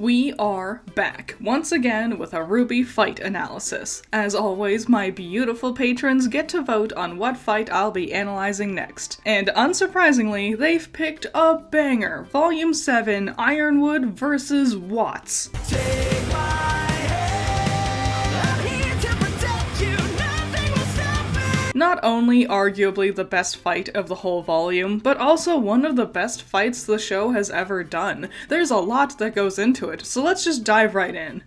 We are back, once again with a RWBY fight analysis. As always, my beautiful patrons get to vote on what fight I'll be analyzing next. And unsurprisingly, they've picked a banger, Volume 7, Ironwood vs. Watts. Take my hand, I'm here to protect you, nothing will stop me. Not only arguably the best fight of the whole volume, but also one of the best fights the show has ever done. There's a lot that goes into it, so let's just dive right in.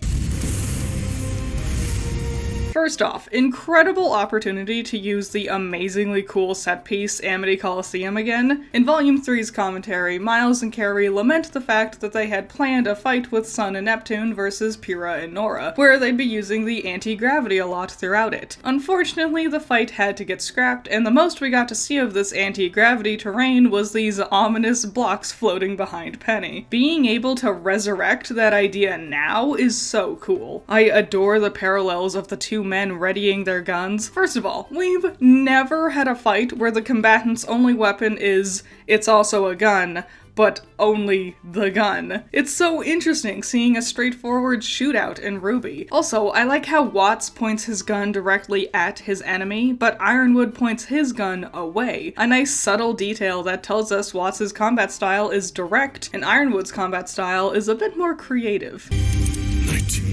First off, incredible opportunity to use the amazingly cool set piece Amity Coliseum again. In Volume 3's commentary, Miles and Carrie lament the fact that they had planned a fight with Sun and Neptune versus Pyrrha and Nora, where they'd be using the anti-gravity a lot throughout it. Unfortunately, the fight had to get scrapped, and the most we got to see of this anti-gravity terrain was these ominous blocks floating behind Penny. Being able to resurrect that idea now is so cool. I adore the parallels of the two men readying their guns. First of all, we've never had a fight where the combatant's only weapon is, it's also a gun, but only the gun. It's so interesting seeing a straightforward shootout in RWBY. Also, I like how Watts points his gun directly at his enemy, but Ironwood points his gun away. A nice subtle detail that tells us Watts' combat style is direct, and Ironwood's combat style is a bit more creative. 19.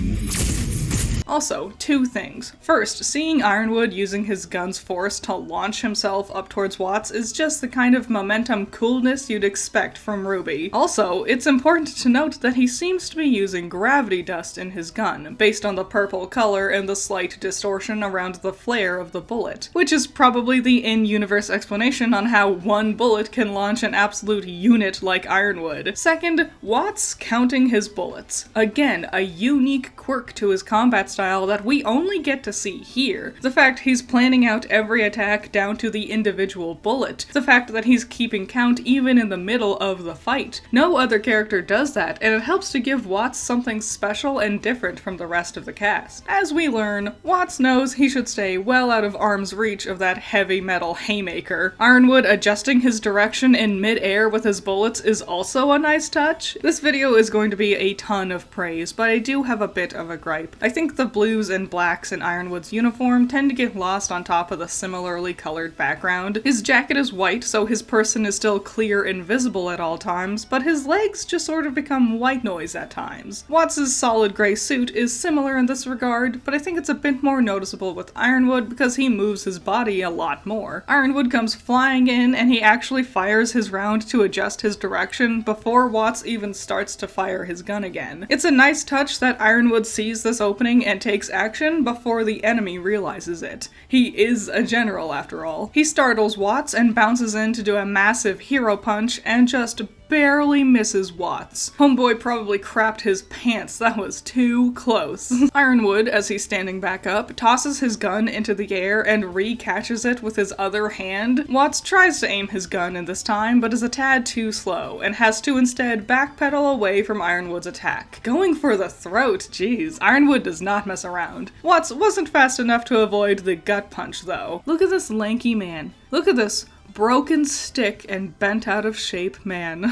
Also, two things. First, seeing Ironwood using his gun's force to launch himself up towards Watts is just the kind of momentum coolness you'd expect from RWBY. Also, it's important to note that he seems to be using gravity dust in his gun, based on the purple color and the slight distortion around the flare of the bullet, which is probably the in-universe explanation on how one bullet can launch an absolute unit like Ironwood. Second, Watts counting his bullets. Again, a unique quirk to his combat style that we only get to see here. The fact he's planning out every attack down to the individual bullet. The fact that he's keeping count even in the middle of the fight. No other character does that, and it helps to give Watts something special and different from the rest of the cast. As we learn, Watts knows he should stay well out of arm's reach of that heavy metal haymaker. Ironwood adjusting his direction in mid-air with his bullets is also a nice touch. This video is going to be a ton of praise, but I do have a bit of a gripe. I think the blues and blacks in Ironwood's uniform tend to get lost on top of the similarly colored background. His jacket is white, so his person is still clear and visible at all times, but his legs just sort of become white noise at times. Watts' solid gray suit is similar in this regard, but I think it's a bit more noticeable with Ironwood because he moves his body a lot more. Ironwood comes flying in, and he actually fires his round to adjust his direction before Watts even starts to fire his gun again. It's a nice touch that Ironwood sees this opening and takes action before the enemy realizes it. He is a general after all. He startles Watts and bounces in to do a massive hero punch and just barely misses Watts. Homeboy probably crapped his pants, that was too close. Ironwood, as he's standing back up, tosses his gun into the air and re-catches it with his other hand. Watts tries to aim his gun in this time, but is a tad too slow, and has to instead backpedal away from Ironwood's attack. Going for the throat, jeez. Ironwood does not mess around. Watts wasn't fast enough to avoid the gut punch, though. Look at this lanky man. Look at this broken stick and bent out of shape man.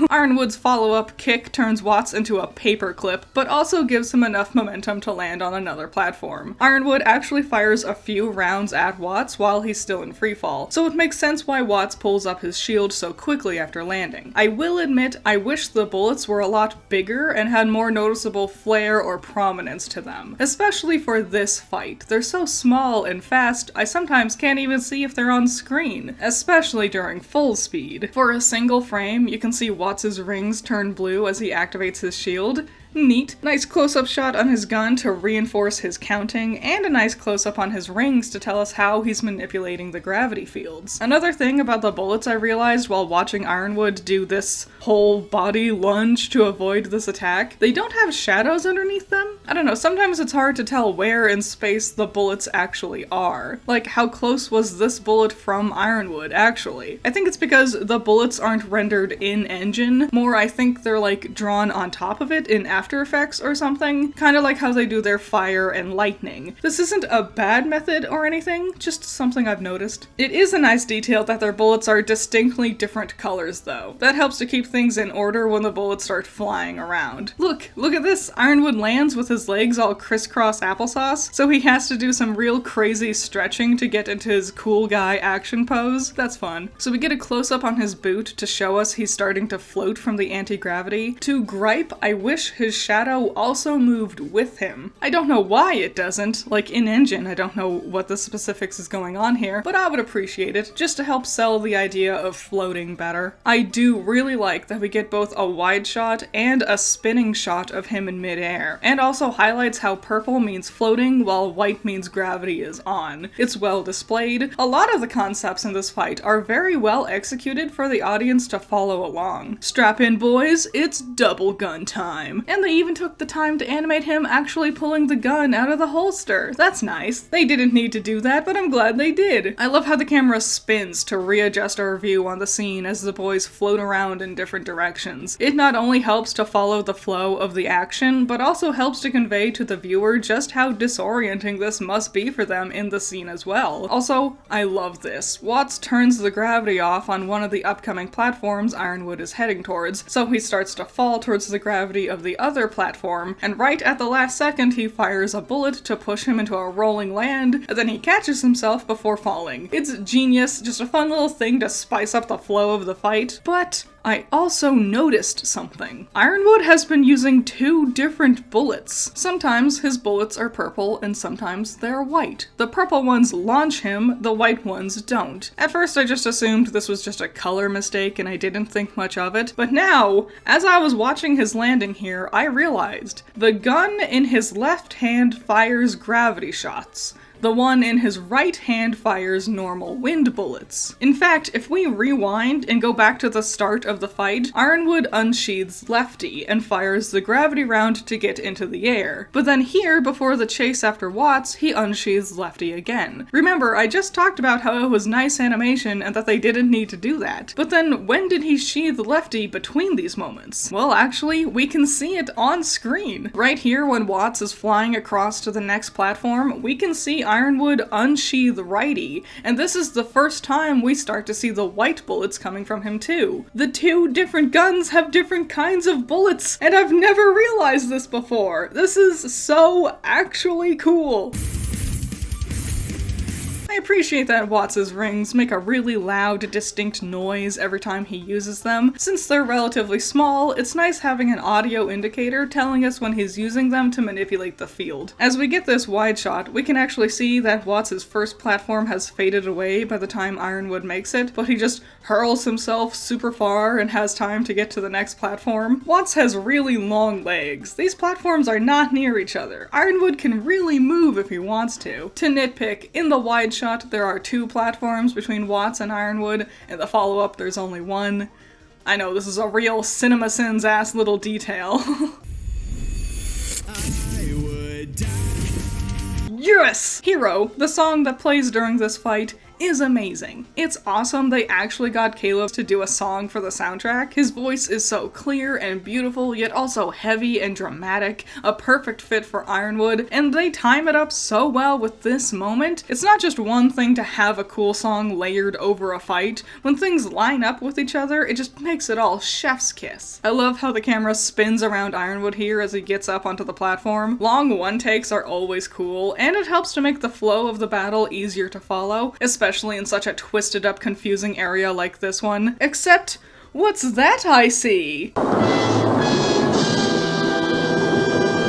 Ironwood's follow-up kick turns Watts into a paperclip, but also gives him enough momentum to land on another platform. Ironwood actually fires a few rounds at Watts while he's still in freefall, so it makes sense why Watts pulls up his shield so quickly after landing. I will admit, I wish the bullets were a lot bigger and had more noticeable flair or prominence to them, especially for this fight. They're so small and fast, I sometimes can't even see if they're on screen, especially during full speed. For a single frame, you can see Watts' rings turn blue as he activates his shield. Neat. Nice close-up shot on his gun to reinforce his counting, and a nice close-up on his rings to tell us how he's manipulating the gravity fields. Another thing about the bullets I realized while watching Ironwood do this whole body lunge to avoid this attack, they don't have shadows underneath them? I don't know, sometimes it's hard to tell where in space the bullets actually are. Like, how close was this bullet from Ironwood, actually? I think it's because the bullets aren't rendered in-engine, more I think they're like drawn on top of it in After After Effects or something, kind of like how they do their fire and lightning. This isn't a bad method or anything, just something I've noticed. It is a nice detail that their bullets are distinctly different colors though. That helps to keep things in order when the bullets start flying around. Look at this! Ironwood lands with his legs all crisscross applesauce, so he has to do some real crazy stretching to get into his cool guy action pose. That's fun. So we get a close-up on his boot to show us he's starting to float from the anti-gravity. To gripe, I wish his shadow also moved with him. I don't know why it doesn't. Like, in-engine, I don't know what the specifics is going on here, but I would appreciate it, just to help sell the idea of floating better. I do really like that we get both a wide shot and a spinning shot of him in midair, and also highlights how purple means floating while white means gravity is on. It's well displayed. A lot of the concepts in this fight are very well executed for the audience to follow along. Strap in, boys, it's double gun time. And they even took the time to animate him actually pulling the gun out of the holster. That's nice. They didn't need to do that, but I'm glad they did. I love how the camera spins to readjust our view on the scene as the boys float around in different directions. It not only helps to follow the flow of the action, but also helps to convey to the viewer just how disorienting this must be for them in the scene as well. Also, I love this. Watts turns the gravity off on one of the upcoming platforms Ironwood is heading towards, so he starts to fall towards the gravity of the other platform, and right at the last second he fires a bullet to push him into a rolling land, and then he catches himself before falling. It's genius, just a fun little thing to spice up the flow of the fight, but I also noticed something. Ironwood has been using 2 different bullets. Sometimes his bullets are purple and sometimes they're white. The purple ones launch him, the white ones don't. At first I just assumed this was just a color mistake and I didn't think much of it, but now, as I was watching his landing here, I realized the gun in his left hand fires gravity shots. The one in his right hand fires normal wind bullets. In fact, if we rewind and go back to the start of the fight, Ironwood unsheathes Lefty and fires the gravity round to get into the air. But then here, before the chase after Watts, he unsheathes Lefty again. Remember, I just talked about how it was nice animation and that they didn't need to do that. But then, when did he sheathe Lefty between these moments? Well, actually, we can see it on screen. Right here, when Watts is flying across to the next platform, we can see Ironwood unsheath Righty, and this is the first time we start to see the white bullets coming from him too. The 2 different guns have different kinds of bullets, and I've never realized this before. This is so actually cool. I appreciate that Watts' rings make a really loud, distinct noise every time he uses them. Since they're relatively small, it's nice having an audio indicator telling us when he's using them to manipulate the field. As we get this wide shot, we can actually see that Watts' first platform has faded away by the time Ironwood makes it, but he just hurls himself super far and has time to get to the next platform. Watts has really long legs. These platforms are not near each other. Ironwood can really move if he wants to. To nitpick, in the wide shot, there are 2 platforms between Watts and Ironwood. In the follow-up, there's only 1. I know, this is a real CinemaSins-ass little detail. Yes! Hero, the song that plays during this fight, is amazing. It's awesome they actually got Caleb to do a song for the soundtrack. His voice is so clear and beautiful, yet also heavy and dramatic, a perfect fit for Ironwood, and they time it up so well with this moment. It's not just one thing to have a cool song layered over a fight. When things line up with each other, it just makes it all chef's kiss. I love how the camera spins around Ironwood here as he gets up onto the platform. Long one-takes are always cool, and it helps to make the flow of the battle easier to follow, especially in such a twisted up, confusing area like this one. Except, what's that I see?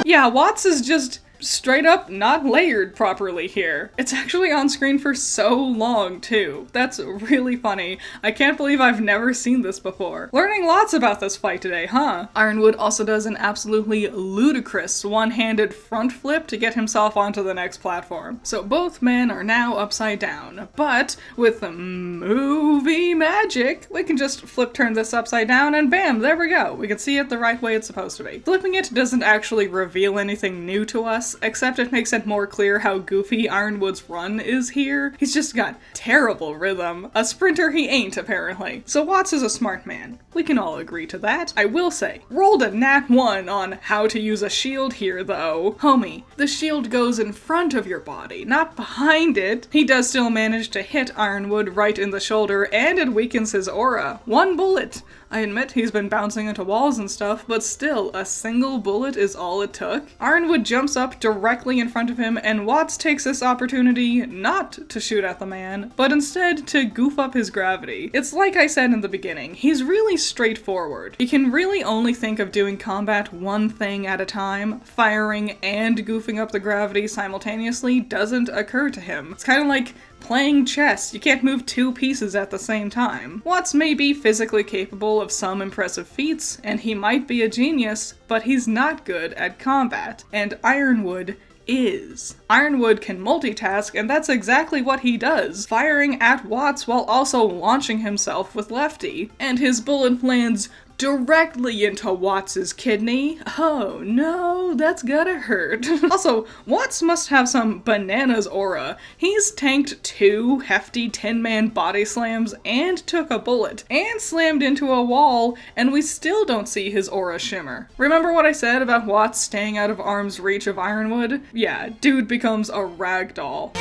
Yeah, Watts is just straight up not layered properly here. It's actually on screen for so long, too. That's really funny. I can't believe I've never seen this before. Learning lots about this fight today, huh? Ironwood also does an absolutely ludicrous one-handed front flip to get himself onto the next platform. So both men are now upside down, but with the movie magic, we can just turn this upside down and bam, there we go. We can see it the right way it's supposed to be. Flipping it doesn't actually reveal anything new to us, Watts, except it makes it more clear how goofy Ironwood's run is here. He's just got terrible rhythm. A sprinter he ain't, apparently. So Watts is a smart man. We can all agree to that. I will say, rolled a nat 1 on how to use a shield here, though. Homie, the shield goes in front of your body, not behind it. He does still manage to hit Ironwood right in the shoulder, and it weakens his aura. 1 bullet. I admit he's been bouncing into walls and stuff, but still, a single bullet is all it took. Ironwood jumps up directly in front of him, and Watts takes this opportunity not to shoot at the man, but instead to goof up his gravity. It's like I said in the beginning, he's really straightforward. He can really only think of doing combat one thing at a time. Firing and goofing up the gravity simultaneously doesn't occur to him. It's kind of like playing chess. You can't move 2 pieces at the same time. Watts may be physically capable of some impressive feats, and he might be a genius, but he's not good at combat, and Ironwood is. Ironwood can multitask, and that's exactly what he does, firing at Watts while also launching himself with lefty. And his bullet lands directly into Watts' kidney. Oh no, that's gotta hurt. Also, Watts must have some bananas aura. He's tanked 2 hefty Tin Man body slams and took a bullet, and slammed into a wall, and we still don't see his aura shimmer. Remember what I said about Watts staying out of arm's reach of Ironwood? Yeah, dude becomes a ragdoll.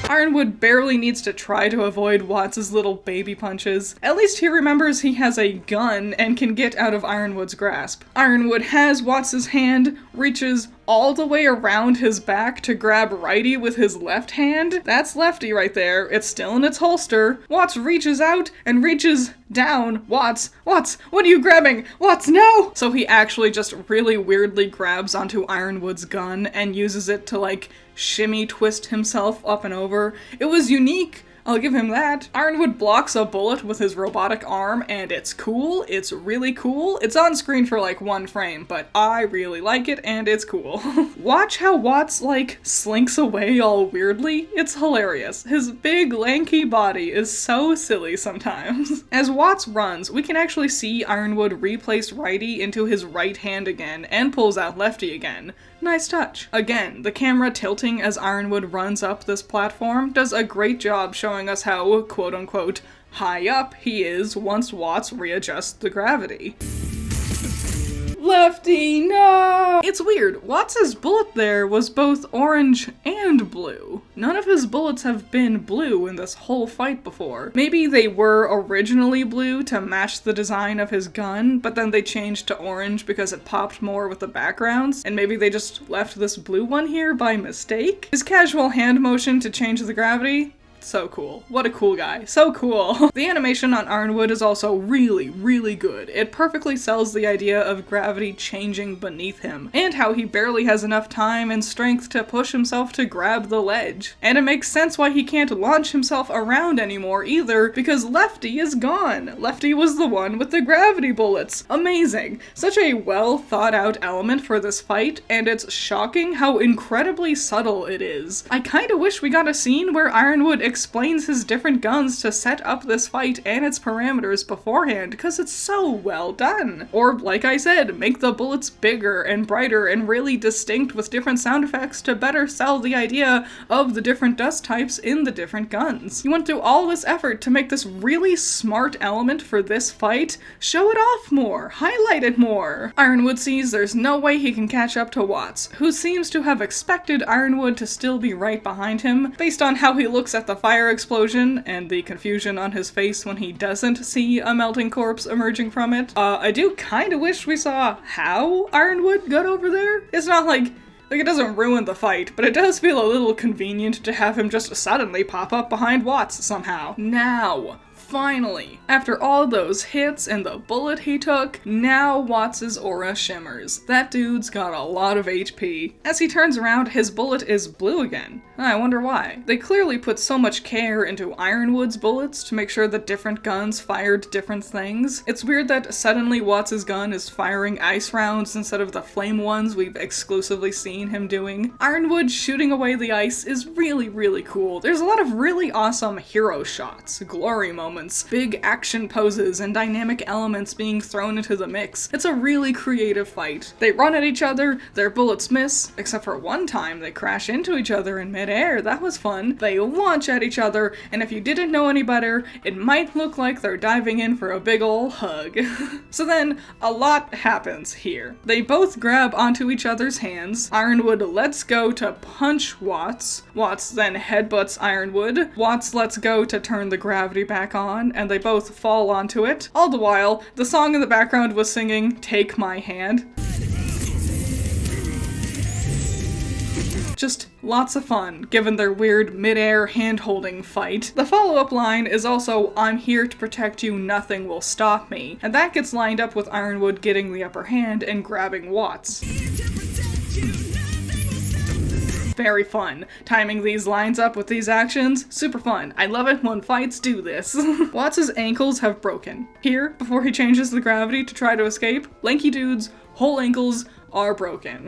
Ironwood barely needs to try to avoid Watts' little baby punches. At least he remembers he has a gun and can get out of Ironwood's grasp. Ironwood has Watts' hand, reaches all the way around his back to grab righty with his left hand. That's lefty right there. It's still in its holster. Watts reaches out and reaches down. Watts, what are you grabbing? Watts, no! So he actually just really weirdly grabs onto Ironwood's gun and uses it to, like, shimmy twist himself up and over. It was unique. I'll give him that. Ironwood blocks a bullet with his robotic arm, and it's cool. It's really cool. It's on screen for like 1 frame, but I really like it, and it's cool. Watch how Watts, like, slinks away all weirdly. It's hilarious. His big, lanky body is so silly sometimes. As Watts runs, we can actually see Ironwood replace righty into his right hand again, and pulls out lefty again. Nice touch. Again, the camera tilting as Ironwood runs up this platform does a great job showing us how, quote-unquote, high up he is once Watts readjusts the gravity. Lefty, no! It's weird. Watts' bullet there was both orange and blue. None of his bullets have been blue in this whole fight before. Maybe they were originally blue to match the design of his gun, but then they changed to orange because it popped more with the backgrounds, and maybe they just left this blue one here by mistake? His casual hand motion to change the gravity? So cool. What a cool guy. So cool. The animation on Ironwood is also really, really good. It perfectly sells the idea of gravity changing beneath him, and how he barely has enough time and strength to push himself to grab the ledge. And it makes sense why he can't launch himself around anymore either, because Lefty is gone. Lefty was the one with the gravity bullets. Amazing. Such a well thought out element for this fight, and it's shocking how incredibly subtle it is. I kinda wish we got a scene where Ironwood explains his different guns to set up this fight and its parameters beforehand, because it's so well done. Or, like I said, make the bullets bigger and brighter and really distinct with different sound effects to better sell the idea of the different dust types in the different guns. You went through all this effort to make this really smart element for this fight. Show it off more. Highlight it more. Ironwood sees there's no way he can catch up to Watts, who seems to have expected Ironwood to still be right behind him, based on how he looks at the fire explosion and the confusion on his face when he doesn't see a melting corpse emerging from it. I do kinda wish we saw how Ironwood got over there. It's not like it doesn't ruin the fight, but it does feel a little convenient to have him just suddenly pop up behind Watts somehow. Now, finally, after all those hits and the bullet he took, now Watts' aura shimmers. That dude's got a lot of HP. As he turns around, his bullet is blue again. I wonder why. They clearly put so much care into Ironwood's bullets to make sure that different guns fired different things. It's weird that suddenly Watts' gun is firing ice rounds instead of the flame ones we've exclusively seen him doing. Ironwood shooting away the ice is really, really cool. There's a lot of really awesome hero shots, glory moments, moments, big action poses, and dynamic elements being thrown into the mix. It's a really creative fight. They run at each other, their bullets miss, except for one time they crash into each other in midair. That was fun. They launch at each other, and if you didn't know any better, it might look like they're diving in for a big ol' hug. So then, a lot happens here. They both grab onto each other's hands. Ironwood lets go to punch Watts. Watts then headbutts Ironwood. Watts lets go to turn the gravity back on, and they both fall onto it. All the while, the song in the background was singing "Take My Hand." Just lots of fun, given their weird mid-air hand-holding fight. The follow-up line is also, "I'm here to protect you, nothing will stop me," and that gets lined up with Ironwood getting the upper hand and grabbing Watts. Very fun. Timing these lines up with these actions, super fun. I love it when fights do this. Watts' ankles have broken. Here, before he changes the gravity to try to escape, lanky dude's whole ankles are broken.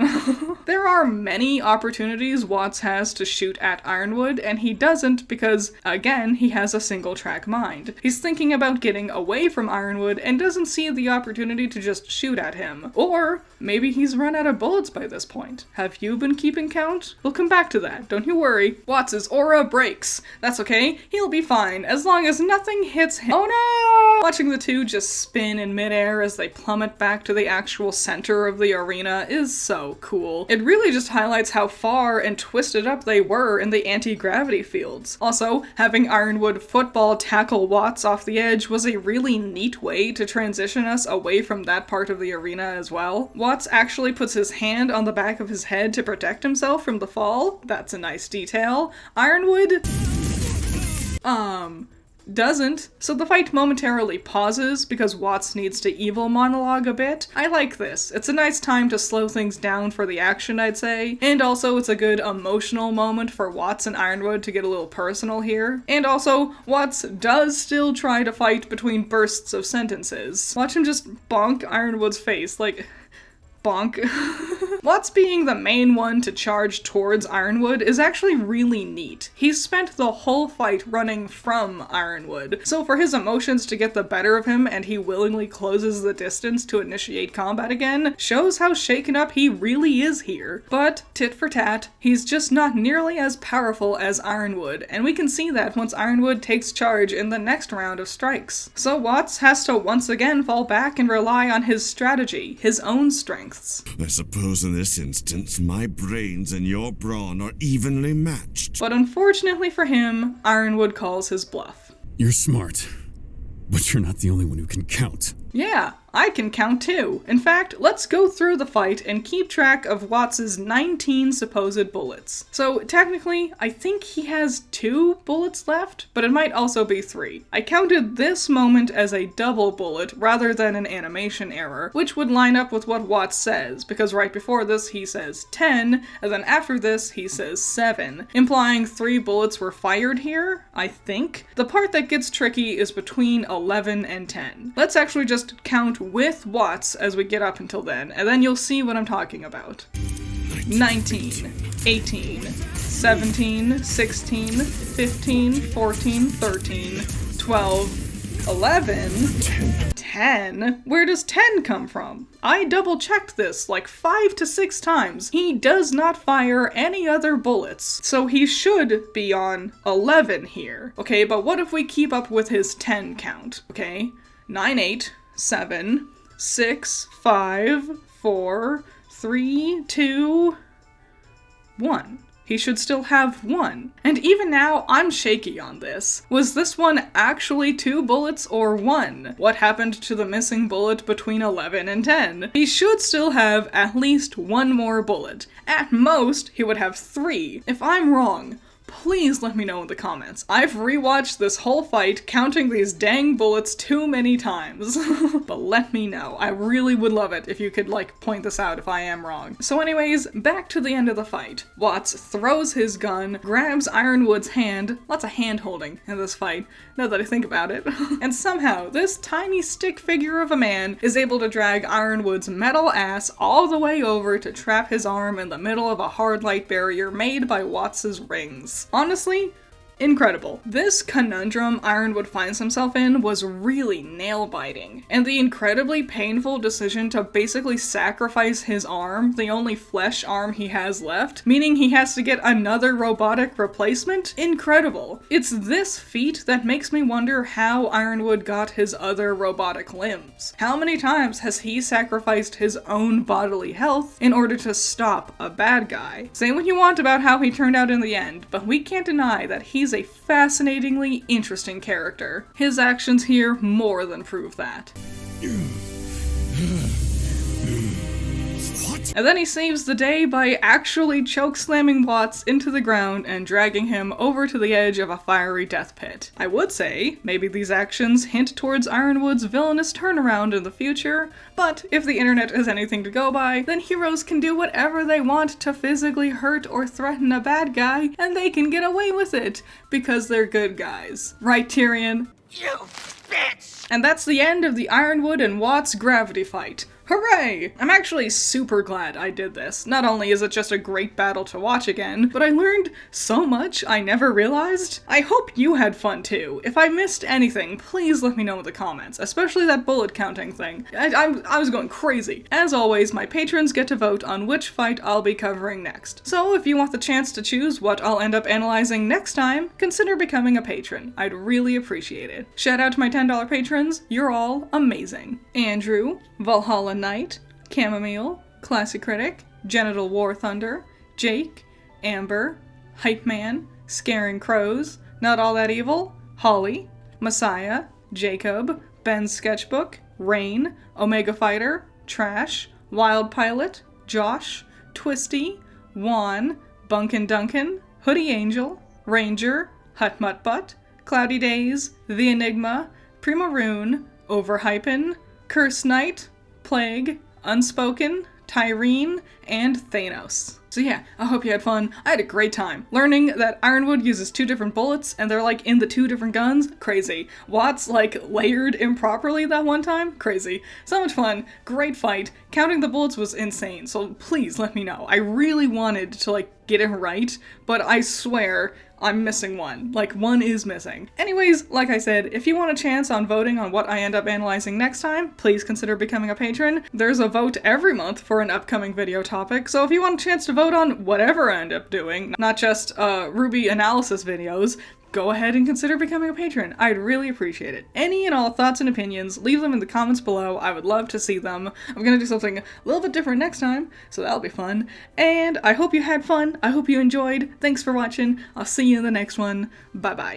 There are many opportunities Watts has to shoot at Ironwood, and he doesn't because, again, he has a single-track mind. He's thinking about getting away from Ironwood and doesn't see the opportunity to just shoot at him. Or maybe he's run out of bullets by this point. Have you been keeping count? We'll come back to that, don't you worry. Watts' aura breaks. That's okay, he'll be fine, as long as nothing hits him. Oh no! Watching the two just spin in midair as they plummet back to the actual center of the arena is so cool. It really just highlights how far and twisted up they were in the anti-gravity fields. Also, having Ironwood football tackle Watts off the edge was a really neat way to transition us away from that part of the arena as well. Watts actually puts his hand on the back of his head to protect himself from the fall. That's a nice detail. Ironwood doesn't, so the fight momentarily pauses because Watts needs to evil monologue a bit. I like this. It's a nice time to slow things down for the action, I'd say. And also it's a good emotional moment for Watts and Ironwood to get a little personal here. And also, Watts does still try to fight between bursts of sentences. Watch him just bonk Ironwood's face, like, bonk. Watts being the main one to charge towards Ironwood is actually really neat. He's spent the whole fight running from Ironwood, so for his emotions to get the better of him and he willingly closes the distance to initiate combat again shows how shaken up he really is here. But, tit for tat, he's just not nearly as powerful as Ironwood, and we can see that once Ironwood takes charge in the next round of strikes. So Watts has to once again fall back and rely on his strategy, his own strengths. I suppose in this instance, my brains and your brawn are evenly matched. But unfortunately for him, Ironwood calls his bluff. You're smart, but you're not the only one who can count. Yeah, I can count too. In fact, let's go through the fight and keep track of Watts' 19 supposed bullets. So technically, I think he has 2 bullets left, but it might also be 3. I counted this moment as a double bullet rather than an animation error, which would line up with what Watts says, because right before this he says 10, and then after this he says 7, implying 3 bullets were fired here, I think. The part that gets tricky is between 11 and 10. Let's actually just count with Watts as we get up until then, and then you'll see what I'm talking about. 19, 18, 17, 16, 15, 14, 13, 12, 11, 10? Where does 10 come from? I double-checked this like 5 to 6 times. He does not fire any other bullets, so he should be on 11 here. Okay, but what if we keep up with his 10 count? Okay, 9, 8, 7, 6, 5, 4, 3, 2, 1. He should still have 1. And even now, I'm shaky on this. Was this one actually 2 bullets or 1? What happened to the missing bullet between 11 and 10? He should still have at least 1 more bullet. At most, he would have 3. If I'm wrong, please let me know in the comments. I've rewatched this whole fight counting these dang bullets too many times. But let me know. I really would love it if you could, like, point this out if I am wrong. So anyways, back to the end of the fight. Watts throws his gun, grabs Ironwood's hand, lots of hand holding in this fight, now that I think about it, and somehow this tiny stick figure of a man is able to drag Ironwood's metal ass all the way over to trap his arm in the middle of a hard light barrier made by Watts's rings. Honestly, Incredible. This conundrum Ironwood finds himself in was really nail-biting, and the incredibly painful decision to basically sacrifice his arm, the only flesh arm he has left, meaning he has to get another robotic replacement? Incredible. It's this feat that makes me wonder how Ironwood got his other robotic limbs. How many times has he sacrificed his own bodily health in order to stop a bad guy? Say what you want about how he turned out in the end, but we can't deny that he's a fascinatingly interesting character. His actions here more than prove that. What? And then he saves the day by actually choke-slamming Watts into the ground and dragging him over to the edge of a fiery death pit. I would say maybe these actions hint towards Ironwood's villainous turnaround in the future, but if the internet is anything to go by, then heroes can do whatever they want to physically hurt or threaten a bad guy, and they can get away with it, because they're good guys. Right, Tyrion? You bitch! And that's the end of the Ironwood and Watts gravity fight. Hooray! I'm actually super glad I did this. Not only is it just a great battle to watch again, but I learned so much I never realized. I hope you had fun too. If I missed anything, please let me know in the comments, especially that bullet counting thing. I was going crazy. As always, my patrons get to vote on which fight I'll be covering next. So if you want the chance to choose what I'll end up analyzing next time, consider becoming a patron. I'd really appreciate it. Shout out to my $10 patrons, you're all amazing. Andrew, Valhalla Knight, Chamomile, Classy Critic, Genital War Thunder, Jake, Amber, Hype Man, Scaring Crows, Not All That Evil, Holly, Messiah, Jacob, Ben's Sketchbook, Rain, Omega Fighter, Trash, Wild Pilot, Josh, Twisty, Juan, Bunkin Duncan, Hoodie Angel, Ranger, Hut Mutt Butt, Cloudy Days, The Enigma, Primaroon, Overhypen, Curse Knight, Plague, Unspoken, Tyrene, and Thanos. So yeah, I hope you had fun. I had a great time. Learning that Ironwood uses 2 different bullets and they're like in the 2 different guns, crazy. Watts like layered improperly that one time, crazy. So much fun, great fight. Counting the bullets was insane, so please let me know. I really wanted to like get it right, but I swear I'm missing one. Like, one is missing. Anyways, like I said, if you want a chance on voting on what I end up analyzing next time, please consider becoming a patron. There's a vote every month for an upcoming video topic, so if you want a chance to vote on whatever I end up doing, not just Ruby analysis videos, go ahead and consider becoming a patron. I'd really appreciate it. Any and all thoughts and opinions, leave them in the comments below. I would love to see them. I'm gonna do something a little bit different next time, so that'll be fun. And I hope you had fun. I hope you enjoyed. Thanks for watching. I'll see you in the next one. Bye-bye.